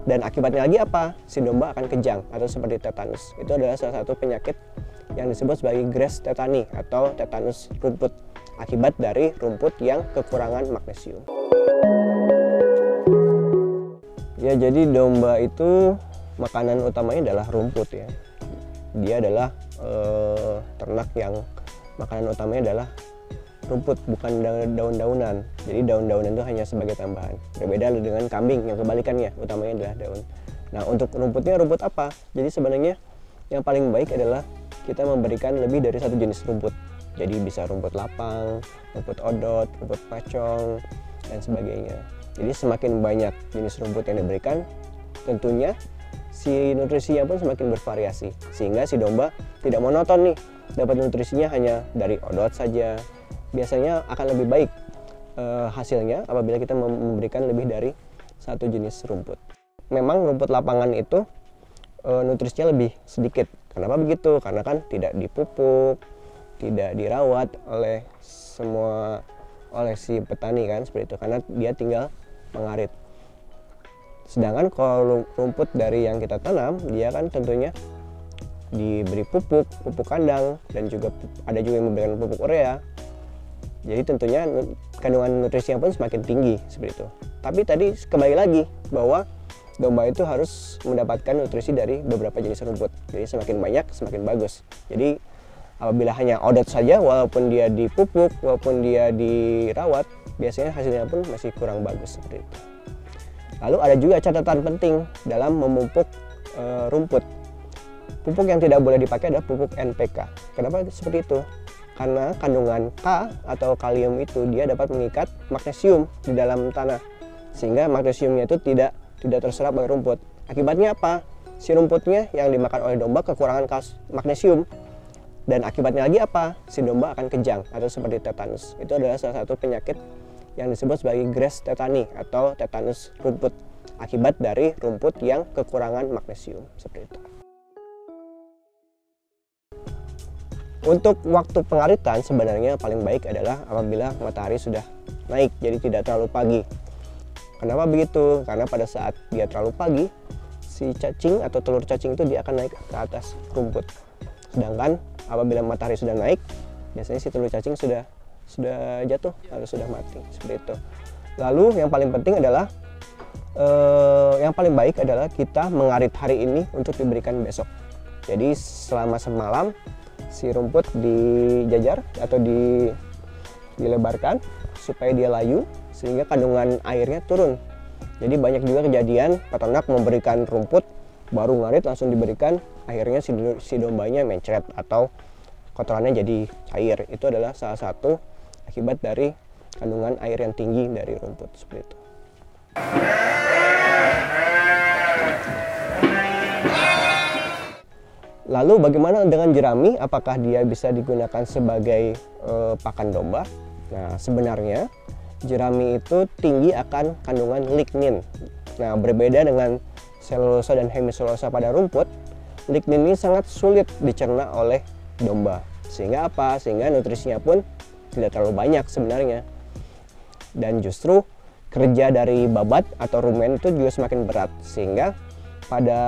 Dan akibatnya lagi apa? Si domba akan kejang atau seperti tetanus. Itu adalah salah satu penyakit yang disebut sebagai grass tetani atau tetanus rumput akibat dari rumput yang kekurangan magnesium. Ya, jadi domba itu makanan utamanya adalah rumput ya. Dia adalah ternak yang makanan utamanya adalah rumput, bukan daun-daunan. Jadi daun-daunan itu hanya sebagai tambahan. Berbeda dengan kambing yang kebalikannya, utamanya adalah daun. Nah, untuk rumputnya rumput apa? Jadi sebenarnya yang paling baik adalah kita memberikan lebih dari satu jenis rumput. Jadi bisa rumput lapang, rumput odot, rumput pacong, dan sebagainya. Jadi semakin banyak jenis rumput yang diberikan, tentunya si nutrisinya pun semakin bervariasi. Sehingga si domba tidak monoton nih, dapat nutrisinya hanya dari odot saja. Biasanya akan lebih baik hasilnya apabila kita memberikan lebih dari satu jenis rumput. Memang rumput lapangan itu nutrisinya lebih sedikit. Kenapa begitu? Karena kan tidak dipupuk, tidak dirawat oleh si petani kan, seperti itu. Karena dia tinggal mengarit. Sedangkan kalau rumput dari yang kita tanam, dia kan tentunya diberi pupuk kandang, dan juga ada juga yang memberikan pupuk urea. Jadi tentunya kandungan nutrisinya pun semakin tinggi seperti itu. Tapi tadi kembali lagi bahwa domba itu harus mendapatkan nutrisi dari beberapa jenis rumput. Jadi semakin banyak semakin bagus. Jadi apabila hanya odot saja, walaupun dia dipupuk, walaupun dia dirawat, biasanya hasilnya pun masih kurang bagus seperti itu. Lalu ada juga catatan penting dalam memupuk rumput. Pupuk yang tidak boleh dipakai adalah pupuk NPK. Kenapa seperti itu? Karena kandungan K atau kalium itu dia dapat mengikat magnesium di dalam tanah, sehingga magnesiumnya itu tidak terserap oleh rumput. Akibatnya apa? Si rumputnya yang dimakan oleh domba kekurangan magnesium, dan akibatnya lagi apa? Si domba akan kejang atau seperti tetanus. Itu adalah salah satu penyakit yang disebut sebagai grass tetani atau tetanus rumput akibat dari rumput yang kekurangan magnesium seperti itu. Untuk waktu pengaritan sebenarnya paling baik adalah apabila matahari sudah naik, jadi tidak terlalu pagi. Kenapa begitu? Karena pada saat dia terlalu pagi, si cacing atau telur cacing itu dia akan naik ke atas rumput. Sedangkan apabila matahari sudah naik, biasanya si telur cacing sudah jatuh atau sudah mati seperti itu. Lalu yang paling penting adalah yang paling baik adalah kita mengarit hari ini untuk diberikan besok. Jadi selama semalam si rumput dijajar atau dilebarkan supaya dia layu, sehingga kandungan airnya turun. Jadi banyak juga kejadian peternak memberikan rumput baru ngarit langsung diberikan, akhirnya si dombanya mencret atau kotorannya jadi cair. Itu adalah salah satu akibat dari kandungan air yang tinggi dari rumput seperti itu. Lalu bagaimana dengan jerami? Apakah dia bisa digunakan sebagai pakan domba? Nah, sebenarnya jerami itu tinggi akan kandungan lignin. Nah, berbeda dengan selulosa dan hemiselulosa pada rumput, lignin ini sangat sulit dicerna oleh domba. Sehingga apa? Sehingga nutrisinya pun tidak terlalu banyak sebenarnya. Dan justru kerja dari babat atau rumen itu juga semakin berat, sehingga pada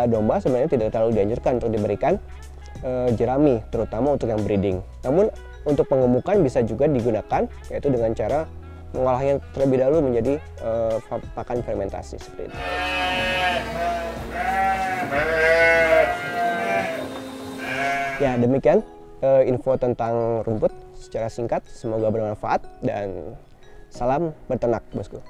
domba sebenarnya tidak terlalu dianjurkan untuk diberikan jerami, terutama untuk yang breeding. Namun untuk pengemukan bisa juga digunakan, yaitu dengan cara mengolahnya terlebih dahulu menjadi pakan fermentasi seperti itu. Ya, demikian info tentang rumput secara singkat. Semoga bermanfaat dan salam berternak, bosku.